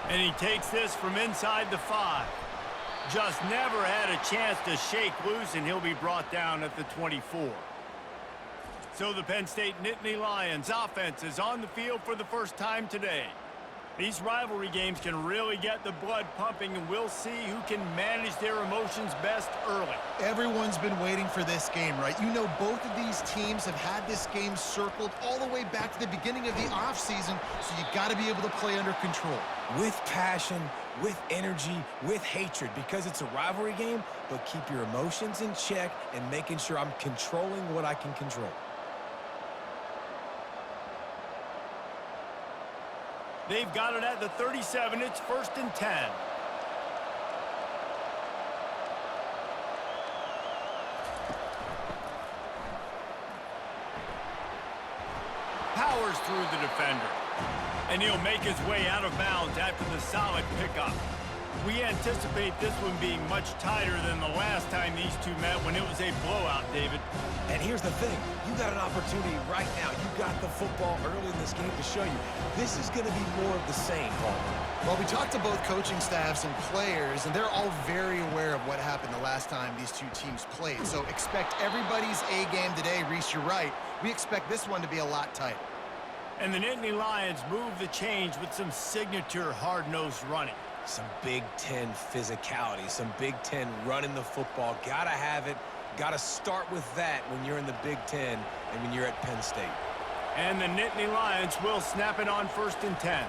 And he takes this from inside the 5. Just never had a chance to shake loose, and he'll be brought down at the 24. So the Penn State Nittany Lions offense is on the field for the first time today. These rivalry games can really get the blood pumping, and we'll see who can manage their emotions best early. Everyone's been waiting for this game, right? You know, both of these teams have had this game circled all the way back to the beginning of the offseason, so you got to be able to play under control. With passion, with energy, with hatred, because it's a rivalry game, but keep your emotions in check and making sure I'm controlling what I can control. They've got it at the 37. It's 1st and 10. Powers through the defender. And he'll make his way out of bounds after the solid pickup. We anticipate this one being much tighter than the last time these two met when it was a blowout, David. And here's the thing. You got an opportunity right now. You got the football early in this game to show you. This is going to be more of the same, Paul. Well, we talked to both coaching staffs and players, and they're all very aware of what happened the last time these two teams played. So expect everybody's A game today. Reese, you're right. We expect this one to be a lot tighter. And the Nittany Lions move the change with some signature hard-nosed running. Some Big Ten physicality, some Big Ten running the football. Gotta have it. Gotta start with that when you're in the Big Ten and when you're at Penn State. And the Nittany Lions will snap it on 1st and 10.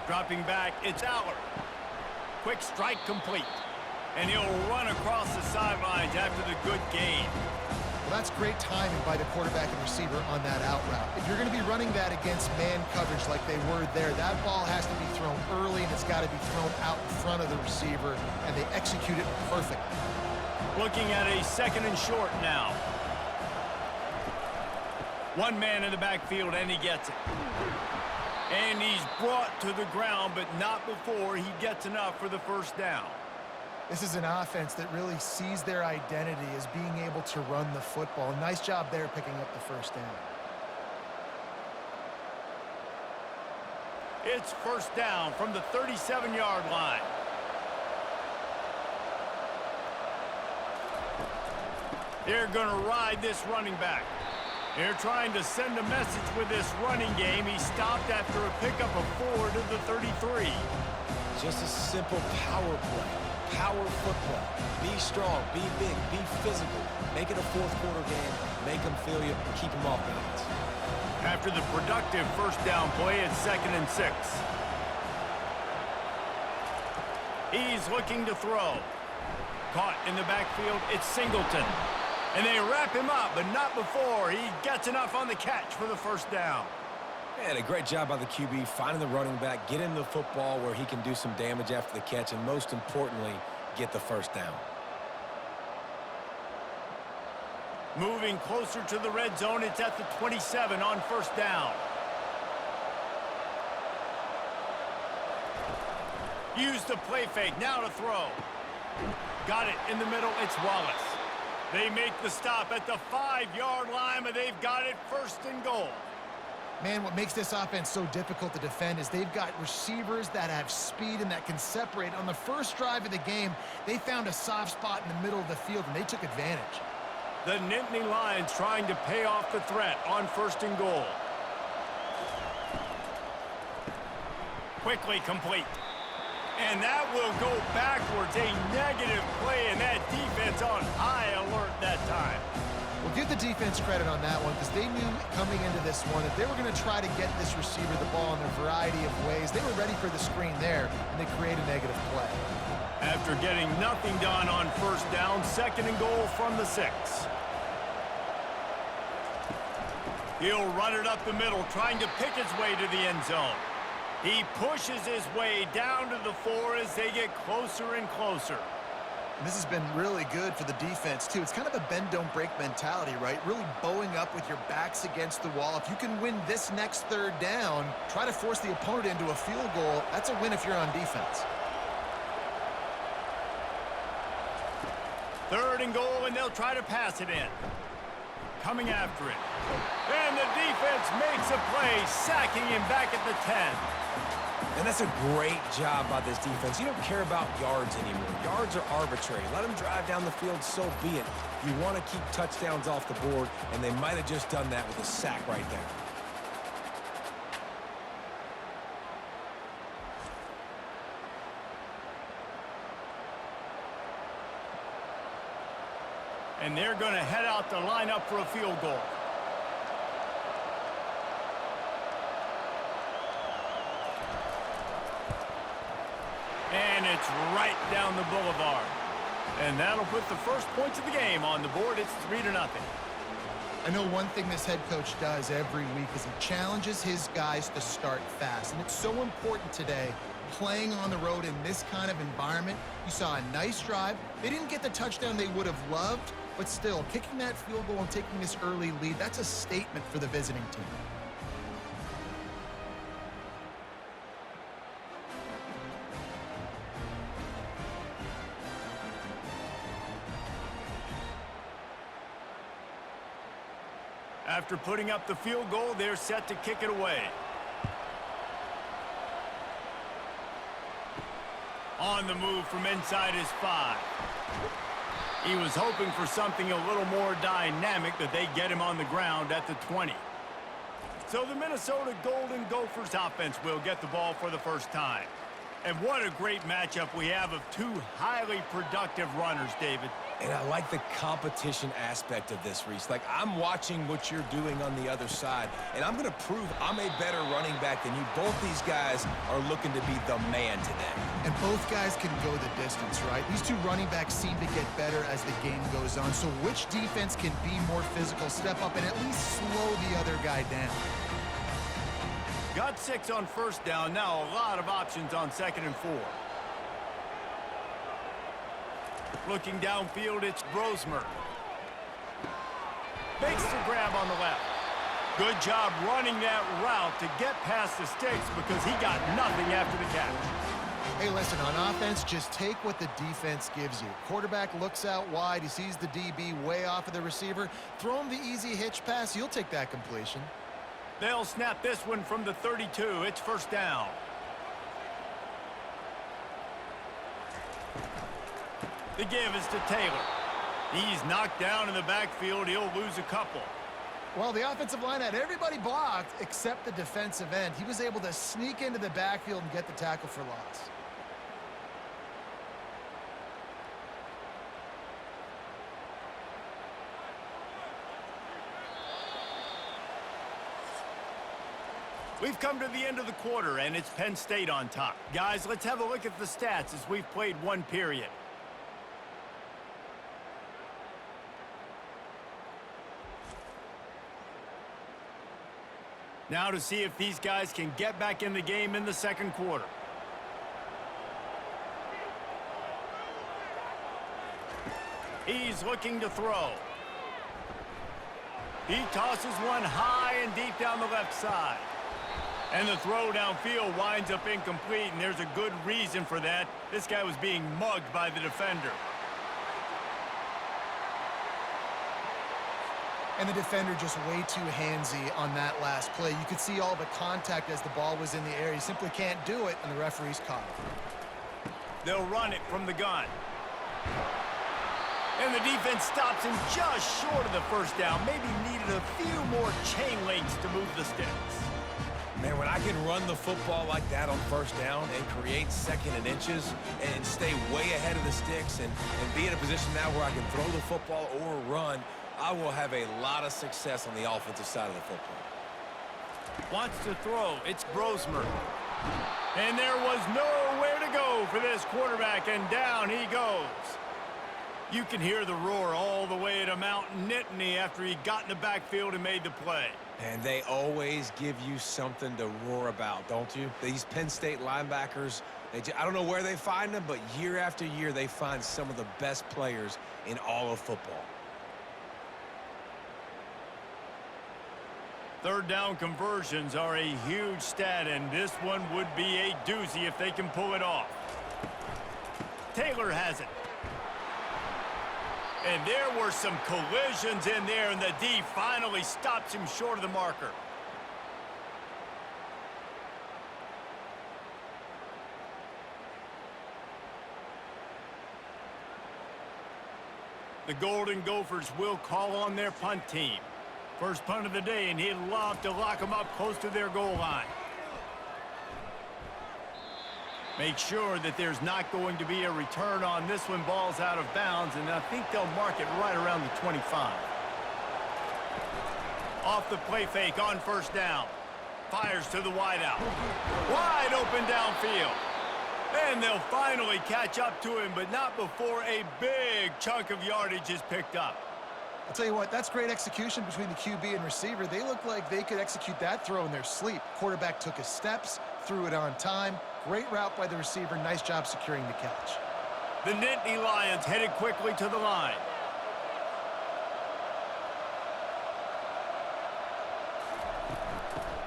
Dropping back, it's Aller. Quick strike complete. And he'll run across the sidelines after the good gain. Well, that's great timing by the quarterback and receiver on that out route. If you're going to be running that against man coverage like they were there, that ball has to be thrown early, and it's got to be thrown out in front of the receiver, and they execute it perfectly. Looking at a 2nd and short now. One man in the backfield, and he gets it. And he's brought to the ground, but not before he gets enough for the 1st down. This is an offense that really sees their identity as being able to run the football. Nice job there picking up the 1st down. It's 1st down from the 37-yard line. They're going to ride this running back. They're trying to send a message with this running game. He stopped after a pickup of 4 to the 33. Just a simple power play. Power football. Be strong, be big, be physical. Make it a 4th quarter game. Make them feel you. Keep them off balance. After the productive 1st down play, it's 2nd and 6. He's looking to throw. Caught in the backfield, it's Singleton. And they wrap him up, but not before he gets enough on the catch for the 1st down. Man, a great job by the QB, finding the running back, get him the football where he can do some damage after the catch, and most importantly, get the 1st down. Moving closer to the red zone, it's at the 27 on 1st down. Use the play fake, now to throw. Got it in the middle, it's Wallace. They make the stop at the 5-yard line, but they've got it 1st and goal. Man, what makes this offense so difficult to defend is they've got receivers that have speed and that can separate. On the first drive of the game, they found a soft spot in the middle of the field, and they took advantage. The Nittany Lions trying to pay off the threat on 1st and goal. Quickly complete. And that will go backwards. A negative play, and that defense on high alert that time. Well, give the defense credit on that one because they knew coming into this one that they were going to try to get this receiver the ball in a variety of ways. They were ready for the screen there, and they create a negative play. After getting nothing done on 1st down, 2nd and goal from the 6. He'll run it up the middle, trying to pick his way to the end zone. He pushes his way down to the 4 as they get closer and closer. And this has been really good for the defense, too. It's kind of a bend-don't-break mentality, right? Really bowing up with your backs against the wall. If you can win this next 3rd down, try to force the opponent into a field goal. That's a win if you're on defense. 3rd and goal, and they'll try to pass it in. Coming after it. And the defense makes a play, sacking him back at the 10. And that's a great job by this defense. You don't care about yards anymore. Yards are arbitrary. Let them drive down the field, so be it. You want to keep touchdowns off the board, and they might have just done that with a sack right there. And they're going to head out to line up for a field goal. And it's right down the boulevard. And that'll put the first points of the game on the board. It's 3-0. I know one thing this head coach does every week is he challenges his guys to start fast. And it's so important today, playing on the road in this kind of environment. You saw a nice drive. They didn't get the touchdown they would have loved, but still, kicking that field goal and taking this early lead, that's a statement for the visiting team. After putting up the field goal, they're set to kick it away. On the move from inside his 5. He was hoping for something a little more dynamic, but they get him on the ground at the 20. So the Minnesota Golden Gophers offense will get the ball for the first time. And what a great matchup we have of two highly productive runners, David. And I like the competition aspect of this, Reese. Like, I'm watching what you're doing on the other side, and I'm going to prove I'm a better running back than you. Both these guys are looking to be the man today. And both guys can go the distance, right? These two running backs seem to get better as the game goes on. So which defense can be more physical, step up, and at least slow the other guy down? Got 6 on first down. Now a lot of options on 2nd and 4. Looking downfield, it's Brosmer. Makes the grab on the left. Good job running that route to get past the sticks because he got nothing after the catch. Hey, listen, on offense, just take what the defense gives you. Quarterback looks out wide. He sees the DB way off of the receiver. Throw him the easy hitch pass. You'll take that completion. They'll snap this one from the 32. It's first down. The give is to Taylor. He's knocked down in the backfield. He'll lose a couple. Well, the offensive line had everybody blocked except the defensive end. He was able to sneak into the backfield and get the tackle for loss. We've come to the end of the quarter, and it's Penn State on top. Guys, let's have a look at the stats as we've played one period. Now to see if these guys can get back in the game in the second quarter. He's looking to throw. He tosses one high and deep down the left side. And the throw downfield winds up incomplete, and there's a good reason for that. This guy was being mugged by the defender. And the defender just way too handsy on that last play. You could see all the contact as the ball was in the air. He simply can't do it, and the referee's caught it. They'll run it from the gun. And the defense stops him just short of the first down. Maybe needed a few more chain links to move the sticks. Man, when I can run the football like that on first down and create 2nd and inches and stay way ahead of the sticks and be in a position now where I can throw the football or run, I will have a lot of success on the offensive side of the football. Wants to throw. It's Brosmer. And there was nowhere to go for this quarterback, and down he goes. You can hear the roar all the way to Mount Nittany after he got in the backfield and made the play. And they always give you something to roar about, don't you? These Penn State linebackers, I don't know where they find them, but year after year they find some of the best players in all of football. Third down conversions are a huge stat, and this one would be a doozy if they can pull it off. Taylor has it. And there were some collisions in there, and the D finally stops him short of the marker. The Golden Gophers will call on their punt team. First punt of the day, and he'd love to lock them up close to their goal line. Make sure that there's not going to be a return on this one. Ball's out of bounds, and I think they'll mark it right around the 25. Off the play fake on first down. Fires to the wideout. Wide open downfield. And they'll finally catch up to him, but not before a big chunk of yardage is picked up. I'll tell you what, that's great execution between the QB and receiver. They look like they could execute that throw in their sleep. Quarterback took his steps, threw it on time. Great route by the receiver. Nice job securing the catch. The Nittany Lions headed quickly to the line.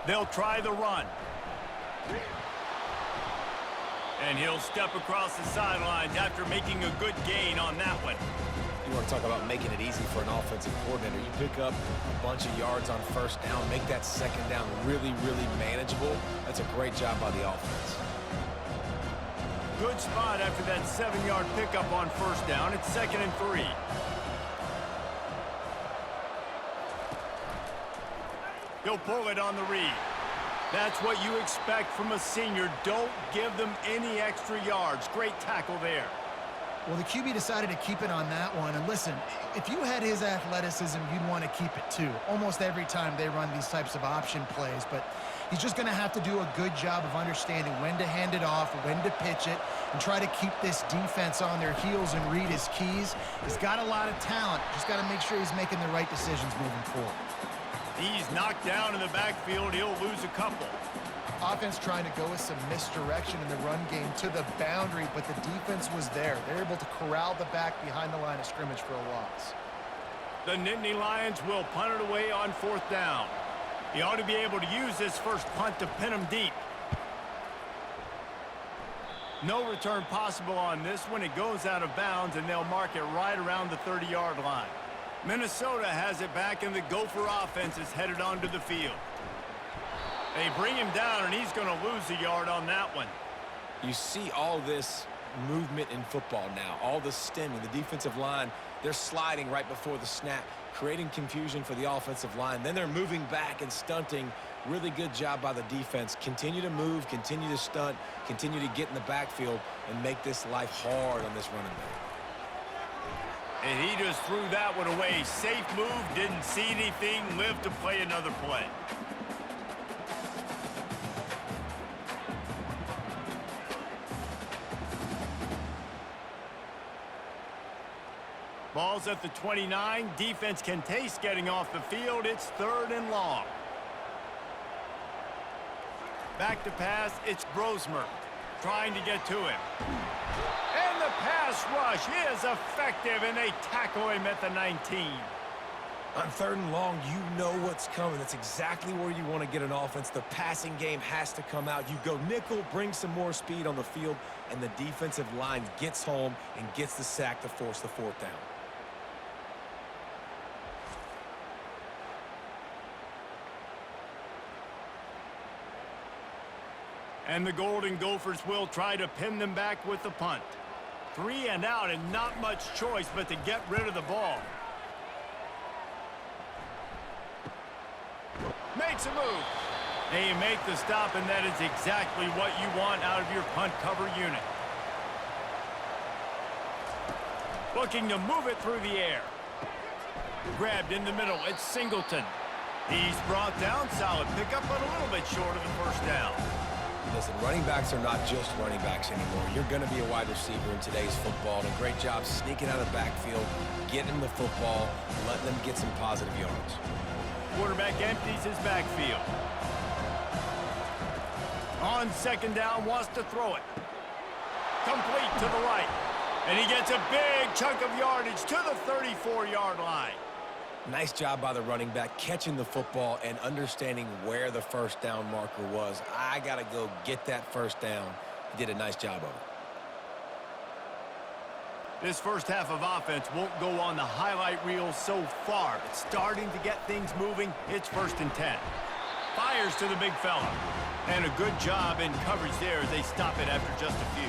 They'll try the run. And he'll step across the sidelines after making a good gain on that one. You want to talk about making it easy for an offensive coordinator. You pick up a bunch of yards on first down, make that second down really, really manageable. That's a great job by the offense. Good spot after that 7-yard pickup on first down. It's 2nd and 3. He'll pull it on the read. That's what you expect from a senior. Don't give them any extra yards. Great tackle there. Well, the QB decided to keep it on that one. And listen, if you had his athleticism, you'd want to keep it too. Almost every time they run these types of option plays. But he's just going to have to do a good job of understanding when to hand it off, when to pitch it, and try to keep this defense on their heels and read his keys. He's got a lot of talent. Just got to make sure he's making the right decisions moving forward. He's knocked down in the backfield. He'll lose a couple. Offense trying to go with some misdirection in the run game to the boundary, but the defense was there. They're able to corral the back behind the line of scrimmage for a loss. The Nittany Lions will punt it away on 4th down. He ought to be able to use this first punt to pin him deep. No return possible on this one. It goes out of bounds, and they'll mark it right around the 30-yard line. Minnesota has it back, and the Gopher offense is headed onto the field. They bring him down, and he's going to lose a yard on that one. You see all this movement in football now, all the stemming, the defensive line, they're sliding right before the snap, creating confusion for the offensive line. Then they're moving back and stunting. Really good job by the defense. Continue to move, continue to stunt, continue to get in the backfield, and make this life hard on this running back. And he just threw that one away. Safe move, didn't see anything, lived to play another play. Ball's at the 29. Defense can taste getting off the field. It's 3rd and long. Back to pass. It's Brosmer trying to get to him. And the pass rush is effective, and they tackle him at the 19. On 3rd and long, you know what's coming. That's exactly where you want to get an offense. The passing game has to come out. You go nickel, bring some more speed on the field, and the defensive line gets home and gets the sack to force the 4th down. And the Golden Gophers will try to pin them back with the punt. 3 and out, and not much choice but to get rid of the ball. Makes a move. They make the stop, and that is exactly what you want out of your punt cover unit. Looking to move it through the air. Grabbed in the middle. It's Singleton. He's brought down. Solid pickup, but a little bit short of the first down. Listen, running backs are not just running backs anymore. You're going to be a wide receiver in today's football. And a great job sneaking out of the backfield, getting them the football, letting them get some positive yards. Quarterback empties his backfield. On 2nd down, wants to throw it. Complete to the right. And he gets a big chunk of yardage to the 34-yard line. Nice job by the running back, catching the football and understanding where the first down marker was. I got to go get that first down. He did a nice job of it. This first half of offense won't go on the highlight reel so far. It's starting to get things moving. It's 1st and 10. fires to the big fella. And a good job in coverage there as they stop it after just a few.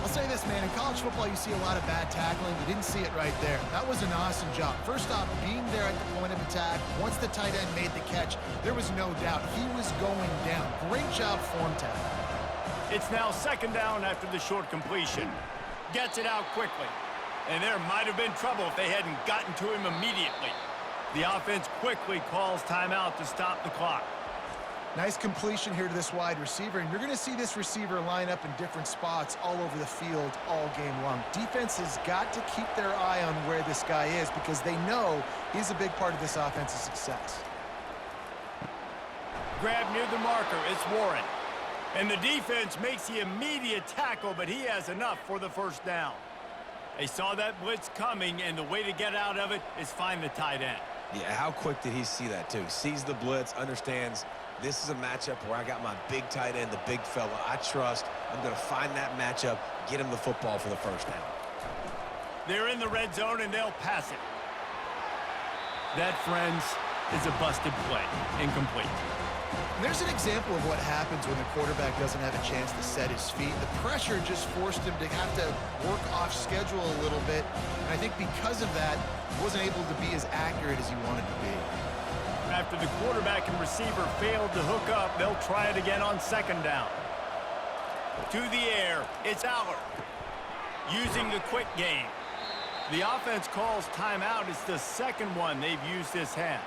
I'll say this, man. In college football, you see a lot of bad tackling. You didn't see it right there. That was an awesome job. First off, being there at the point of attack. Once the tight end made the catch, there was no doubt he was going down. Great job form tackle. It's now second down after the short completion. Gets it out quickly. And there might have been trouble if they hadn't gotten to him immediately. The offense quickly calls timeout to stop the clock. Nice completion here to this wide receiver, and you're going to see this receiver line up in different spots all over the field all game long. Defense has got to keep their eye on where this guy is because they know he's a big part of this offense's success. Grab near the marker, it's Warren. And the defense makes the immediate tackle, but he has enough for the first down. They saw that blitz coming, and the way to get out of it is find the tight end. Yeah, how quick did he see that, too? Sees the blitz, understands this is a matchup where I got my big tight end, the big fella I trust. I'm going to find that matchup, get him the football for the first down. They're in the red zone, and they'll pass it. That, friends, is a busted play. Incomplete. There's an example of what happens when the quarterback doesn't have a chance to set his feet. The pressure just forced him to have to work off schedule a little bit. And I think because of that, he wasn't able to be as accurate as he wanted to be. After the quarterback and receiver failed to hook up, they'll try it again on second down. To the air, it's Aller. Using the quick game. The offense calls timeout. It's the second one they've used this half.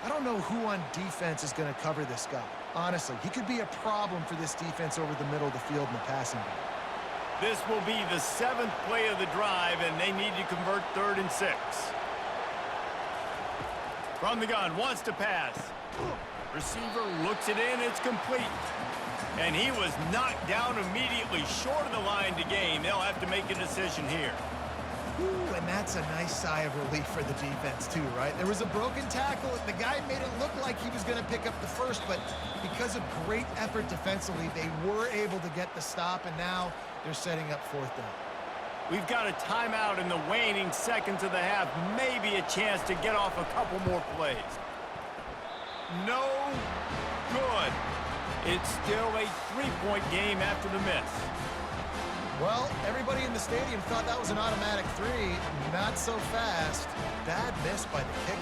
I don't know who on defense is going to cover this guy. Honestly, he could be a problem for this defense over the middle of the field in the passing game. This will be the 7th play of the drive, and they need to convert 3rd and 6. From the gun, wants to pass. Receiver looks it in, it's complete. And he was knocked down immediately short of the line to gain. They'll have to make a decision here. Ooh, and that's a nice sigh of relief for the defense too, right? There was a broken tackle. The guy made it look like he was going to pick up the first, but because of great effort defensively, they were able to get the stop, and now they're setting up 4th down. We've got a timeout in the waning seconds of the half. Maybe a chance to get off a couple more plays. No good. It's still a 3-point game after the miss. Well, everybody in the stadium thought that was an automatic 3. Not so fast. Bad miss by the kicker.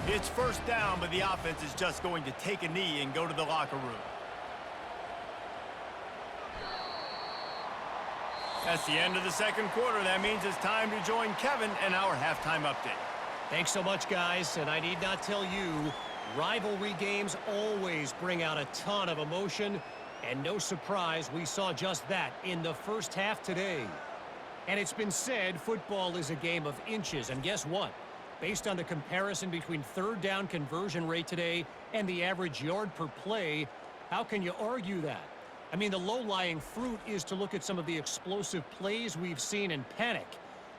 It's first down, but the offense is just going to take a knee and go to the locker room. That's the end of the second quarter. That means it's time to join Kevin in our halftime update. Thanks so much, guys, and I need not tell you, rivalry games always bring out a ton of emotion, and no surprise, we saw just that in the first half today. And it's been said football is a game of inches, and guess what? Based on the comparison between 3rd down conversion rate today and the average yard per play, how can you argue that? I mean, the low-lying fruit is to look at some of the explosive plays we've seen and panic.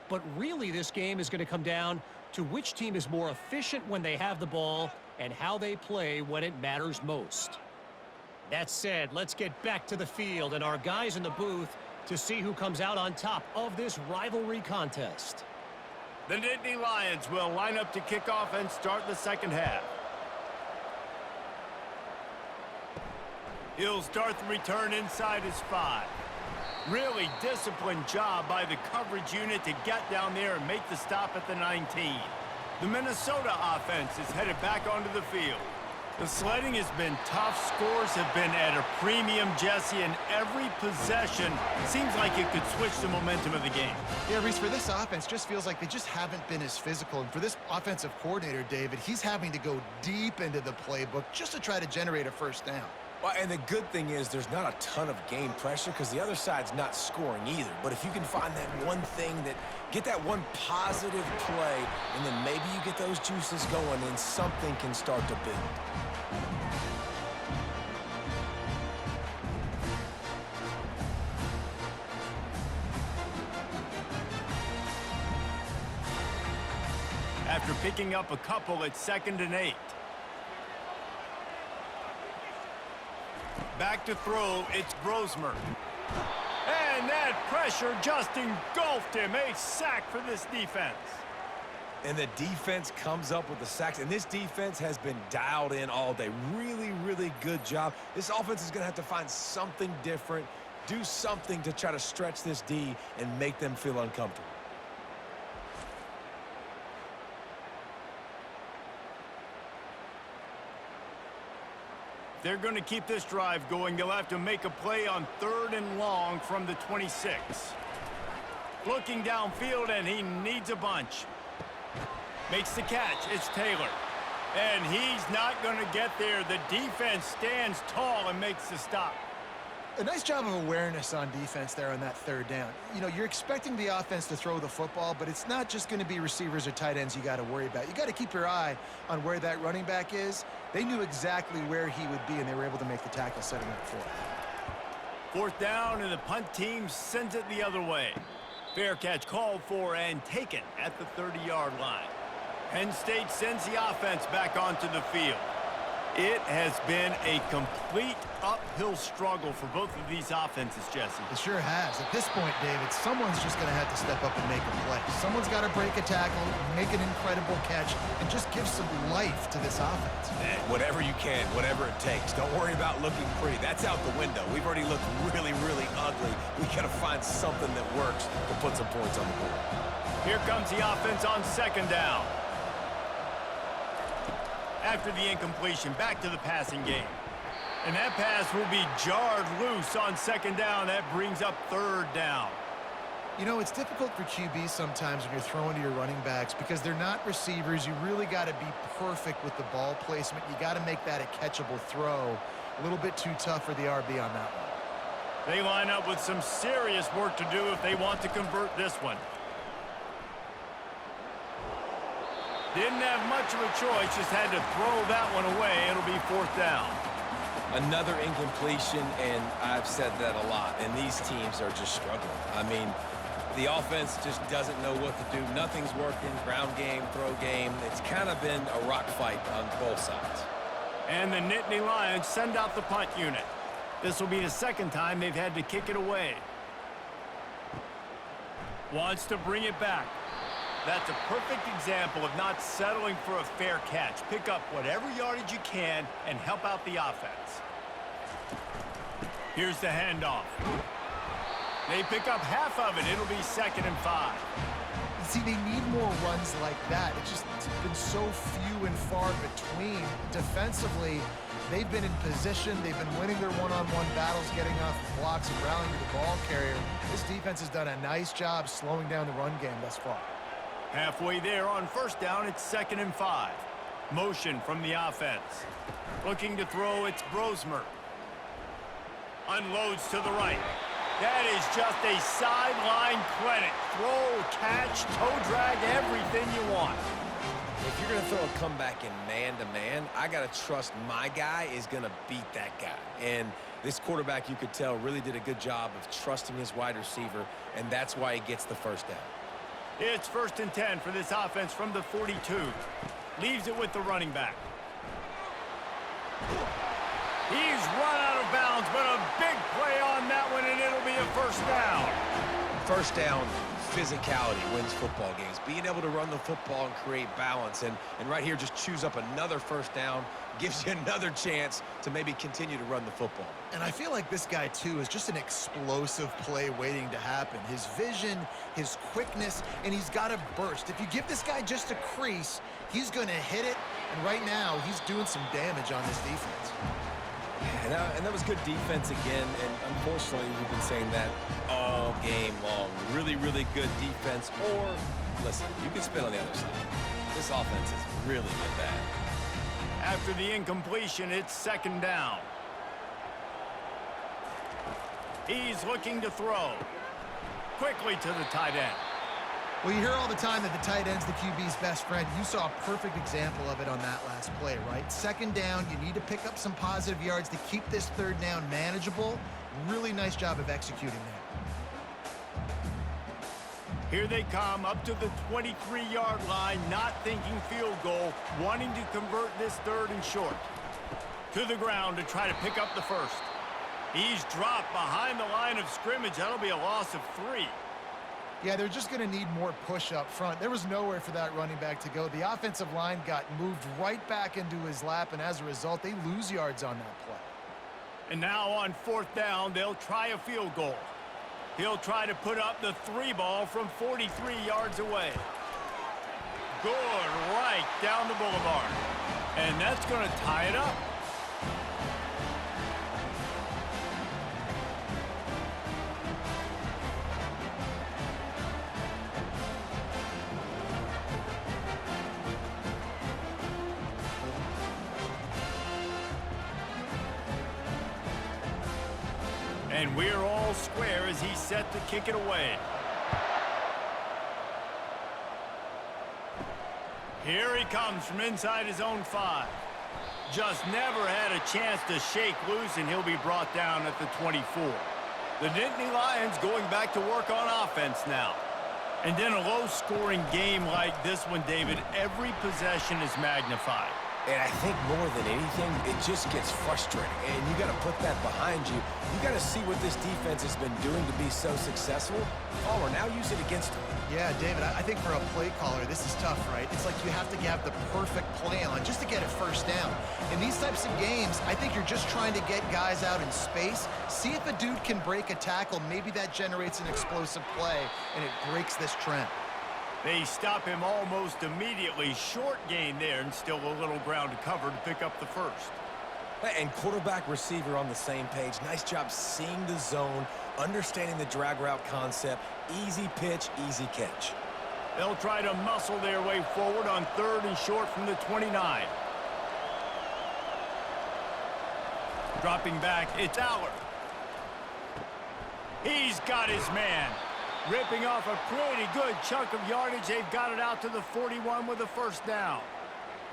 But really, this game is going to come down to which team is more efficient when they have the ball and how they play when it matters most. That said, let's get back to the field and our guys in the booth to see who comes out on top of this rivalry contest. The Nittany Lions will line up to kick off and start the second half. He'll start the return inside his 5. Really disciplined job by the coverage unit to get down there and make the stop at the 19. The Minnesota offense is headed back onto the field. The sledding has been tough. Scores have been at a premium, Jesse, and every possession seems like it could switch the momentum of the game. Yeah, Reese, for this offense, just feels like they just haven't been as physical. And for this offensive coordinator, David, he's having to go deep into the playbook just to try to generate a first down. Well, and the good thing is there's not a ton of game pressure because the other side's not scoring either. But if you can find that one thing get that one positive play, and then maybe you get those juices going and something can start to build. After picking up a couple, it's 2nd and 8. Back to throw, it's Brosmer. And And that pressure just engulfed him. A sack for this defense. And the defense comes up with the sacks. And this defense has been dialed in all day. Really, really good job. This offense is going to have to find something different, do something to try to stretch this D and make them feel uncomfortable. They're going to keep this drive going. They'll have to make a play on 3rd and long from the 26. Looking downfield, and he needs a bunch. Makes the catch. It's Taylor. And he's not going to get there. The defense stands tall and makes the stop. A nice job of awareness on defense there on that 3rd down. You know, you're expecting the offense to throw the football, but it's not just going to be receivers or tight ends you got to worry about. You got to keep your eye on where that running back is. They knew exactly where he would be, and they were able to make the tackle, setting up 4th. 4th down, and the punt team sends it the other way. Fair catch called for and taken at the 30-yard line. Penn State sends the offense back onto the field. It has been a complete uphill struggle for both of these offenses, Jesse. It sure has. At this point, David, someone's just going to have to step up and make a play. Someone's got to break a tackle, make an incredible catch, and just give some life to this offense. Whatever you can, whatever it takes. Don't worry about looking pretty. That's out the window. We've already looked really, really ugly. We got to find something that works to put some points on the board. Here comes the offense on 2nd down. After the incompletion, back to the passing game. And that pass will be jarred loose on 2nd down. That brings up 3rd down. You know, it's difficult for QBs sometimes when you're throwing to your running backs because they're not receivers. You really got to be perfect with the ball placement. You got to make that a catchable throw. A little bit too tough for the RB on that one. They line up with some serious work to do if they want to convert this one. Didn't have much of a choice, just had to throw that one away. It'll be 4th down. Another incompletion, and I've said that a lot, and these teams are just struggling. I mean, the offense just doesn't know what to do. Nothing's working, ground game, throw game. It's kind of been a rock fight on both sides. And the Nittany Lions send out the punt unit. This will be the 2nd time they've had to kick it away. Wants to bring it back. That's a perfect example of not settling for a fair catch. Pick up whatever yardage you can and help out the offense. Here's the handoff. They pick up half of it. It'll be 2nd and 5. See, they need more runs like that. It's been so few and far between. Defensively, they've been in position. They've been winning their one-on-one battles, getting off blocks and rallying to the ball carrier. This defense has done a nice job slowing down the run game thus far. Halfway there on 1st down, it's 2nd and 5. Motion from the offense. Looking to throw, it's Brosmer. Unloads to the right. That is just a sideline credit. Throw, catch, toe drag, everything you want. If you're going to throw a comeback in man-to-man, I got to trust my guy is going to beat that guy. And this quarterback, you could tell, really did a good job of trusting his wide receiver, and that's why he gets the 1st down. It's 1st and 10 for this offense from the 42. Leaves it with the running back. He's run out of bounds, but a big play on that one, and it'll be a 1st down. 1st down, physicality wins football games. Being able to run the football and create balance. And right here, just choose up another 1st down, gives you another chance to maybe continue to run the football. And I feel like this guy, too, is just an explosive play waiting to happen. His vision, his quickness, and he's got a burst. If you give this guy just a crease, he's going to hit it. And right now, he's doing some damage on this defense. And that was good defense again, and unfortunately, we've been saying that all game long. Really, really good defense, or, listen, you can spin on the other side. This offense has really been bad. After the incompletion, it's 2nd down. He's looking to throw. Quickly to the tight end. Well, you hear all the time that the tight end's the QB's best friend. You saw a perfect example of it on that last play, right? 2nd down, you need to pick up some positive yards to keep this 3rd down manageable. Really nice job of executing that. Here they come up to the 23-yard line, not thinking field goal, wanting to convert this 3rd and short. To the ground to try to pick up the 1st. He's dropped behind the line of scrimmage. That'll be a loss of 3. Yeah, they're just going to need more push up front. There was nowhere for that running back to go. The offensive line got moved right back into his lap, and as a result, they lose yards on that play. And now on 4th down, they'll try a field goal. He'll try to put up the 3 ball from 43 yards away. Good, right down the boulevard. And that's going to tie it up. And we're all square as he's set to kick it away. Here he comes from inside his own 5. Just never had a chance to shake loose, and he'll be brought down at the 24. The Nittany Lions going back to work on offense now. And in a low-scoring game like this one, David, every possession is magnified. And I think more than anything, it just gets frustrating. And you got to put that behind you. You got to see what this defense has been doing to be so successful. Caller, now use it against them. Yeah, David, I think for a play caller, this is tough, right? It's like you have to have the perfect play on just to get a first down. In these types of games, I think you're just trying to get guys out in space, see if a dude can break a tackle. Maybe that generates an explosive play, and it breaks this trend. They stop him almost immediately. Short gain there, and still a little ground to cover to pick up the first. And quarterback receiver on the same page. Nice job seeing the zone, understanding the drag route concept. Easy pitch, easy catch. They'll try to muscle their way forward on 3rd and short from the 29. Dropping back, it's Aller. He's got his man. Ripping off a pretty good chunk of yardage. They've got it out to the 41 with a first down.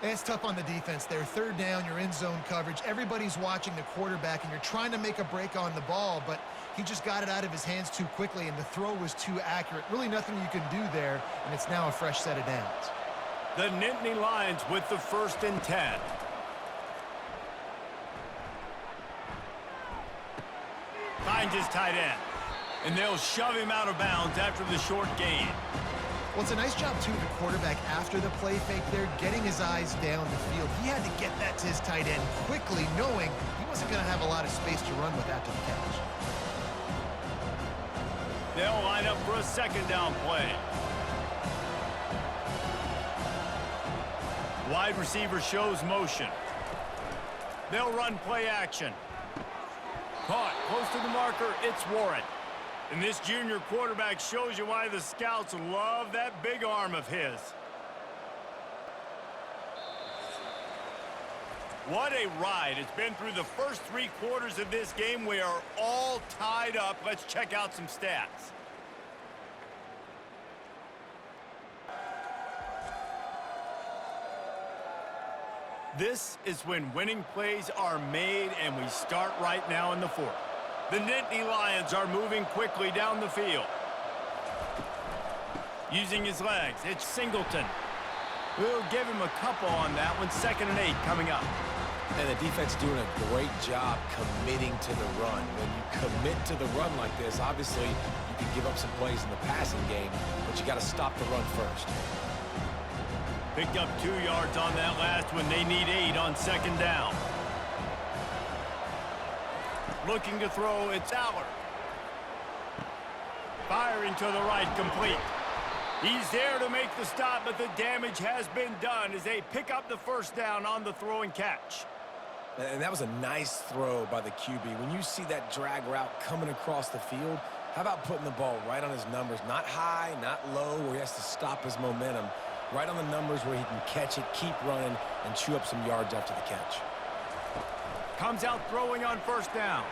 It's tough on the defense there. 3rd down, you're in zone coverage. Everybody's watching the quarterback, and you're trying to make a break on the ball, but he just got it out of his hands too quickly, and the throw was too accurate. Really nothing you can do there, and it's now a fresh set of downs. The Nittany Lions with the 1st and 10. Finds his tight end. And they'll shove him out of bounds after the short gain. Well, it's a nice job, too, the quarterback after the play fake there, getting his eyes down the field. He had to get that to his tight end quickly, knowing he wasn't going to have a lot of space to run with after the catch. They'll line up for a 2nd down play. Wide receiver shows motion. They'll run play action. Caught close to the marker, it's Warren. And this junior quarterback shows you why the scouts love that big arm of his. What a ride. It's been through the first 3 quarters of this game. We are all tied up. Let's check out some stats. This is when winning plays are made, and we start right now in the 4th. The Nittany Lions are moving quickly down the field. Using his legs, it's Singleton. We'll give him a couple on that one. 2nd and 8 coming up. And the defense doing a great job committing to the run. When you commit to the run like this, obviously you can give up some plays in the passing game, but you got to stop the run first. Picked up 2 yards on that last one. They need 8 on 2nd down. Looking to throw, it's Aller. Firing to the right, complete. He's there to make the stop, but the damage has been done as they pick up the first down on the throw and catch. And that was a nice throw by the QB. When you see that drag route coming across the field, how about putting the ball right on his numbers? Not high, not low, where he has to stop his momentum. Right on the numbers where he can catch it, keep running, and chew up some yards after the catch. Comes out throwing on first down.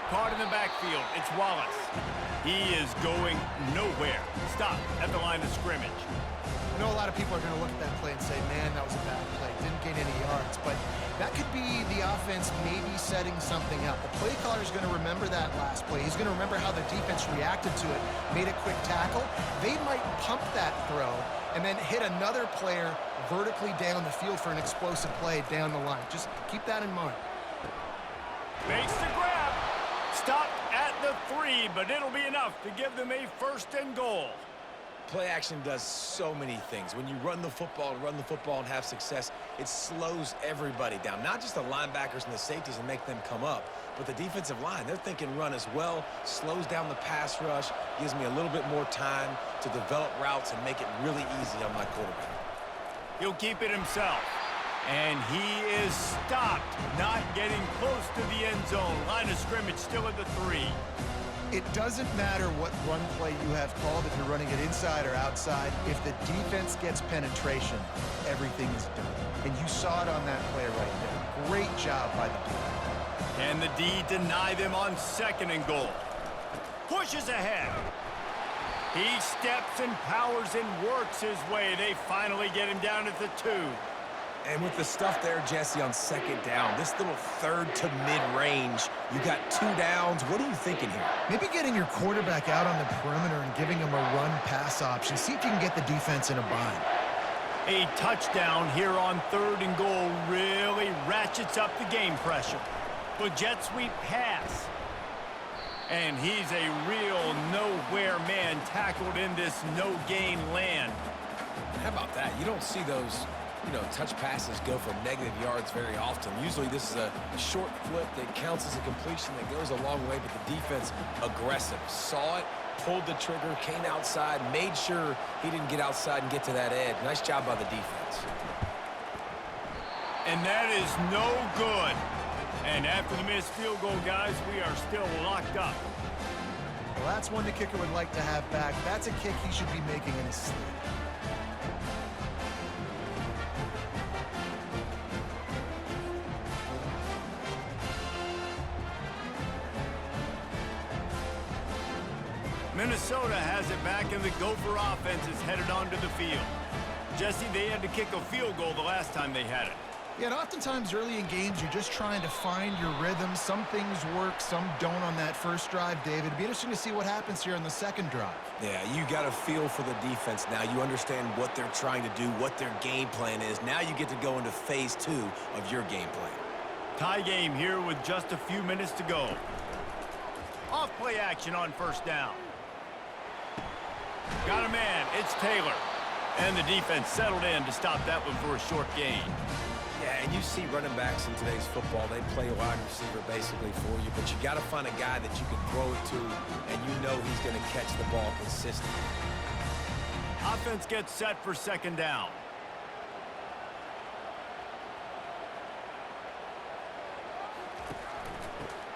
Caught in the backfield. It's Wallace. He is going nowhere. Stop at the line of scrimmage. I know a lot of people are going to look at that play and say, man, that was a bad play. Didn't gain any yards. But that could be the offense maybe setting something up. The play caller is going to remember that last play. He's going to remember how the defense reacted to it, made a quick tackle. They might pump that throw and then hit another player vertically down the field for an explosive play down the line. Just keep that in mind. Makes the grab. the 3, but it'll be enough to give them a 1st and goal. Play action does so many things. When you run the football and have success, it slows everybody down. Not just the linebackers and the safeties and make them come up, but the defensive line. They're thinking run as well, slows down the pass rush, gives me a little bit more time to develop routes and make it really easy on my quarterback. He'll keep it himself. And he is stopped, not getting close to the end zone. Line of scrimmage still at the 3. It doesn't matter what run play you have called, if you're running it inside or outside. If the defense gets penetration, everything is done. And you saw it on that play right there. Great job by the D. Can the D deny them on 2nd and goal? Pushes ahead. He steps and powers and works his way. They finally get him down at the 2. And with the stuff there, Jesse, on 2nd down, this little 3rd to mid-range, you got 2 downs. What are you thinking here? Maybe getting your quarterback out on the perimeter and giving him a run-pass option. See if you can get the defense in a bind. A touchdown here on 3rd and goal really ratchets up the game pressure. But jet sweep pass. And he's a real nowhere man tackled in this no-gain land. How about that? You don't see those, touch passes go for negative yards very often. Usually this is a short flip that counts as a completion that goes a long way, but the defense aggressive. Saw it, pulled the trigger, came outside, made sure he didn't get outside and get to that edge. Nice job by the defense. And that is no good. And after the missed field goal, guys, we are still locked up. Well, that's one the kicker would like to have back. That's a kick he should be making in his sleep. Minnesota has it back, and the Gopher offense is headed onto the field. Jesse, they had to kick a field goal the last time they had it. Yeah, and oftentimes early in games, you're just trying to find your rhythm. Some things work, some don't on that first drive, David. It'd be interesting to see what happens here on the 2nd drive. Yeah, you got a feel for the defense now. You understand what they're trying to do, what their game plan is. Now you get to go into phase 2 of your game plan. Tie game here with just a few minutes to go. Off play action on 1st down. Got a man. It's Taylor. And the defense settled in to stop that one for a short gain. Yeah, and you see running backs in today's football, they play wide receiver basically for you, but you got to find a guy that you can throw it to, and you know he's going to catch the ball consistently. Offense gets set for 2nd down.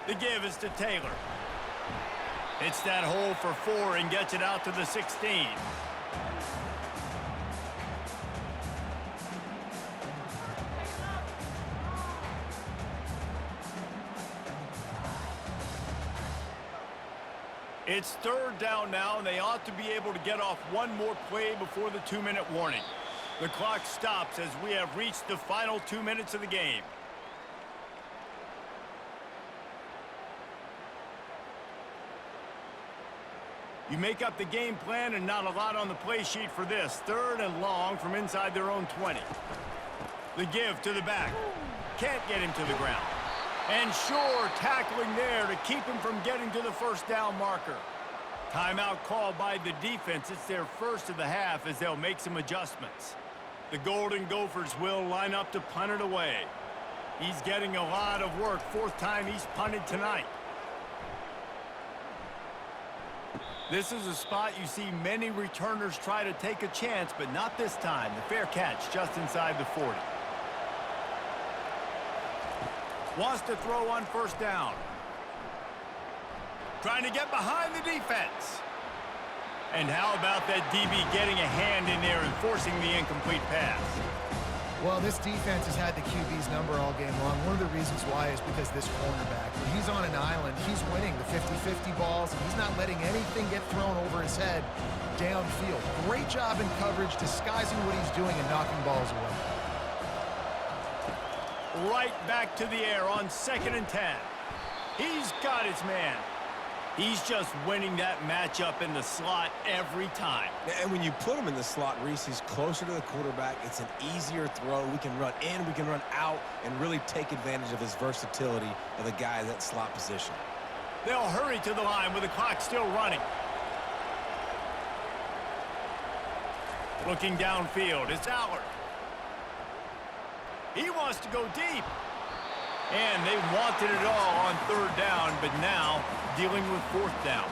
The give is to Taylor. Hits that hole for 4 and gets it out to the 16. It's 3rd down now, and they ought to be able to get off one more play before the 2-minute warning. The clock stops as we have reached the final 2 minutes of the game. You make up the game plan, and not a lot on the play sheet for this. 3rd and long from inside their own 20. The give to the back. Can't get him to the ground. And sure, tackling there to keep him from getting to the 1st down marker. Timeout called by the defense. It's their first of the half as they'll make some adjustments. The Golden Gophers will line up to punt it away. He's getting a lot of work. 4th time he's punted tonight. This is a spot you see many returners try to take a chance, but not this time. The fair catch just inside the 40. Wants to throw on 1st down. Trying to get behind the defense. And how about that DB getting a hand in there and forcing the incomplete pass? Well, this defense has had the QB's number all game long. One of the reasons why is because this cornerback, when he's on an island, he's winning the 50-50 balls, and he's not letting anything get thrown over his head downfield. Great job in coverage, disguising what he's doing and knocking balls away. Right back to the air on 2nd and 10. He's got his man. He's just winning that matchup in the slot every time. And when you put him in the slot, Reese, he's closer to the quarterback. It's an easier throw. We can run in, we can run out, and really take advantage of his versatility of the guy in that slot position. They'll hurry to the line with the clock still running. Looking downfield, it's Allard. He wants to go deep. And they wanted it all on third down, but now dealing with fourth down.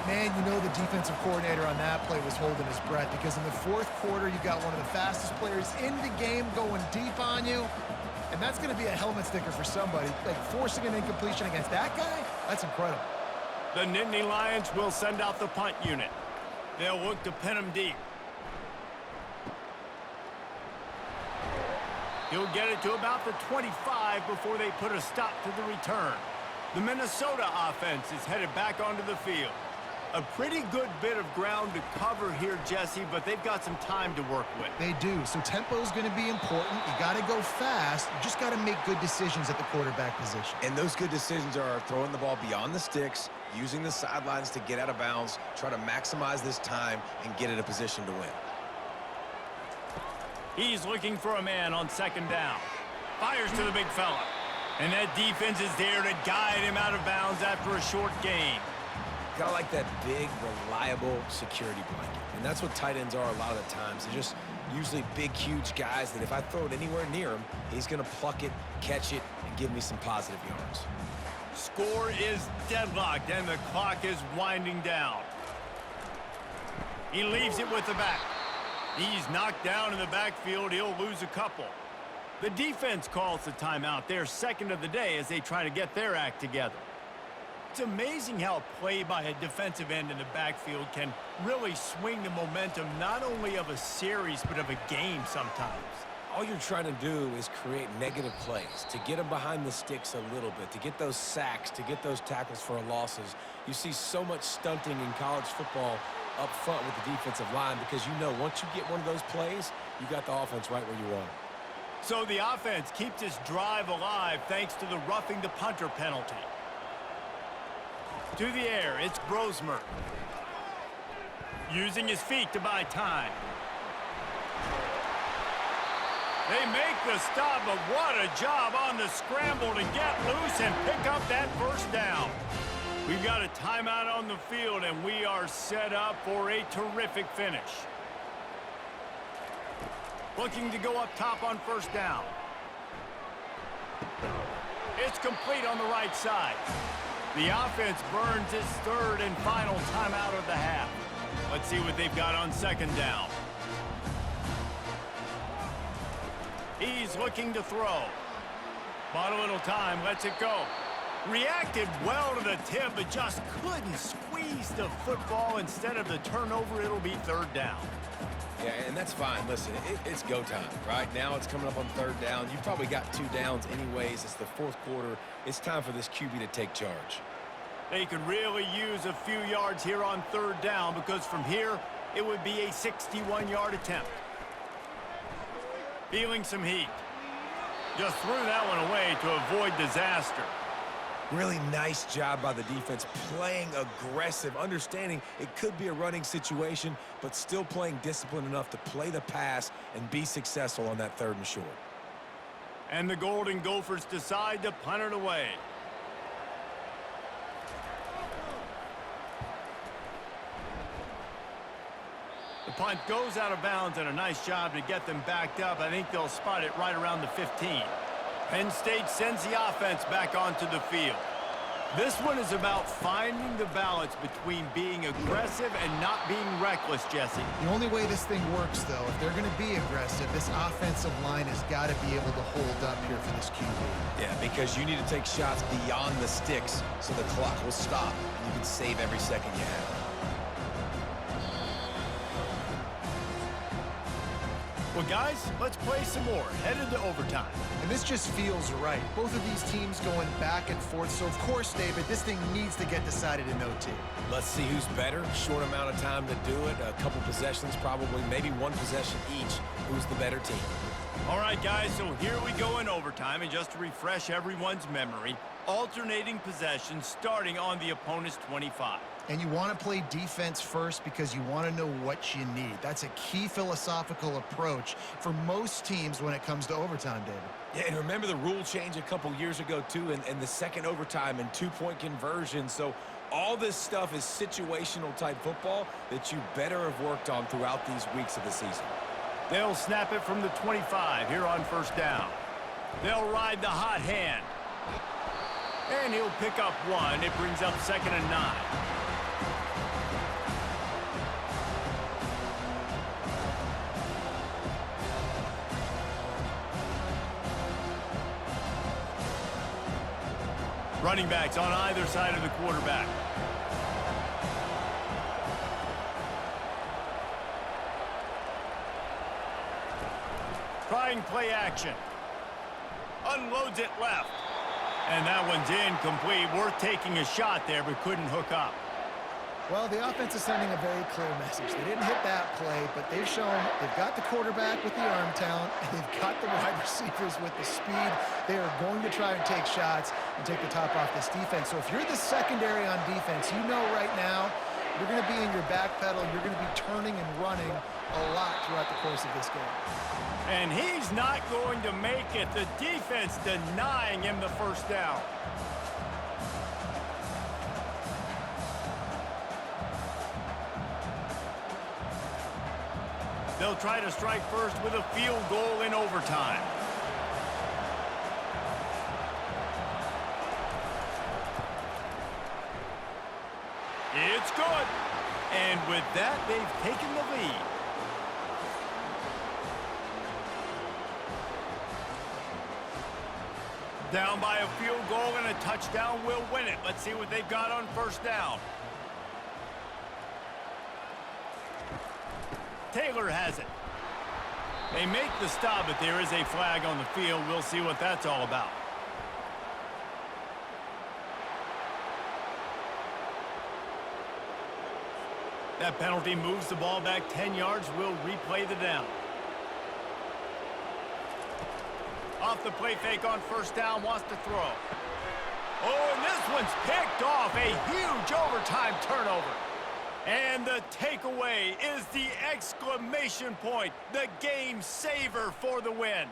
Man, you know the defensive coordinator on that play was holding his breath because in the fourth quarter, you got one of the fastest players in the game going deep on you. And that's going to be a helmet sticker for somebody. Like forcing an incompletion against that guy, that's incredible. The Nittany Lions will send out the punt unit. They'll look to pin him deep. He'll get it to about the 25 before they put a stop to the return. The Minnesota offense is headed back onto the field. A pretty good bit of ground to cover here, Jesse, but they've got some time to work with. They do. So tempo is going to be important. You got to go fast. You just got to make good decisions at the quarterback position. And those good decisions are throwing the ball beyond the sticks, using the sidelines to get out of bounds, try to maximize this time, and get in a position to win. He's looking for a man on second down. Fires to the big fella. And that defense is there to guide him out of bounds after a short gain. Kind of like that big, reliable security blanket. And that's what tight ends are a lot of the times. They're just usually big, huge guys that if I throw it anywhere near him, he's going to pluck it, catch it, and give me some positive yards. Score is deadlocked, and the clock is winding down. He leaves it with the back. He's knocked down in the backfield. He'll lose a couple. The defense calls the timeout. Their second of the day as they try to get their act together. It's amazing how play by a defensive end in the backfield can really swing the momentum not only of a series but of a game sometimes. All you're trying to do is create negative plays, to get them behind the sticks a little bit, to get those sacks, to get those tackles for losses. You see so much stunting in college football up front with the defensive line because you know once you get one of those plays, you got the offense right where you want. So the offense keeps this drive alive thanks to the roughing the punter penalty. To the air, it's Brosmer. Using his feet to buy time. They make the stop, but what a job on the scramble to get loose and pick up that first down. We've got a timeout on the field, and we are set up for a terrific finish. Looking to go up top on first down. It's complete on the right side. The offense burns its third and final timeout of the half. Let's see what they've got on second down. He's looking to throw. Bought a little time, lets it go. Reacted well to the tip, but just couldn't squeeze the football. Instead of the turnover, it'll be third down. Yeah, and that's fine. Listen, it's go time, right? Now it's coming up on third down. You probably got 2 downs anyways. It's the fourth quarter. It's time for this QB to take charge. They could really use a few yards here on third down because from here, it would be a 61-yard attempt. Feeling some heat. Just threw that one away to avoid disaster. Really nice job by the defense, playing aggressive, understanding it could be a running situation, but still playing disciplined enough to play the pass and be successful on that third and short. And the Golden Gophers decide to punt it away. The punt goes out of bounds, and a nice job to get them backed up. I think they'll spot it right around the 15. Penn State sends the offense back onto the field. This one is about finding the balance between being aggressive and not being reckless, Jesse. The only way this thing works, though, if they're going to be aggressive, this offensive line has got to be able to hold up here for this QB. Yeah, because you need to take shots beyond the sticks so the clock will stop and you can save every second you have. Well, guys, let's play some more. Headed to overtime. And this just feels right. Both of these teams going back and forth. So, of course, David, this thing needs to get decided in OT. Let's see who's better. Short amount of time to do it. A couple possessions, probably maybe one possession each. Who's the better team? All right, guys, so here we go in overtime, and just to refresh everyone's memory, alternating possession starting on the opponent's 25. And you want to play defense first because you want to know what you need. That's a key philosophical approach for most teams when it comes to overtime, David. Yeah, and remember the rule change a couple years ago, too, and the second overtime and two-point conversion. So all this stuff is situational type football that you better have worked on throughout these weeks of the season. They'll snap it from the 25 here on first down. They'll ride the hot hand. And he'll pick up one. It brings up 2nd and 9. Running backs on either side of the quarterback. Trying play action. Unloads it left. And that one's incomplete. Worth taking a shot there, but couldn't hook up. Well, the offense is sending a very clear message. They didn't hit that play, but they've shown they've got the quarterback with the arm talent, and they've got the wide receivers with the speed. They are going to try and take shots and take the top off this defense. So if you're the secondary on defense, you know right now you're going to be in your back pedal. You're going to be turning and running a lot throughout the course of this game. And he's not going to make it. The defense denying him the first down. They'll try to strike first with a field goal in overtime. It's good. And with that, they've taken the lead. Down by a field goal and a touchdown will win it. Let's see what they've got on first down. Taylor has it. They make the stop, but there is a flag on the field. We'll see what that's all about. That penalty moves the ball back 10 yards. We'll replay the down. Off the play fake on first down, wants to throw. Oh, and this one's picked off. A huge overtime turnover. And the takeaway is the exclamation point, the game saver for the win.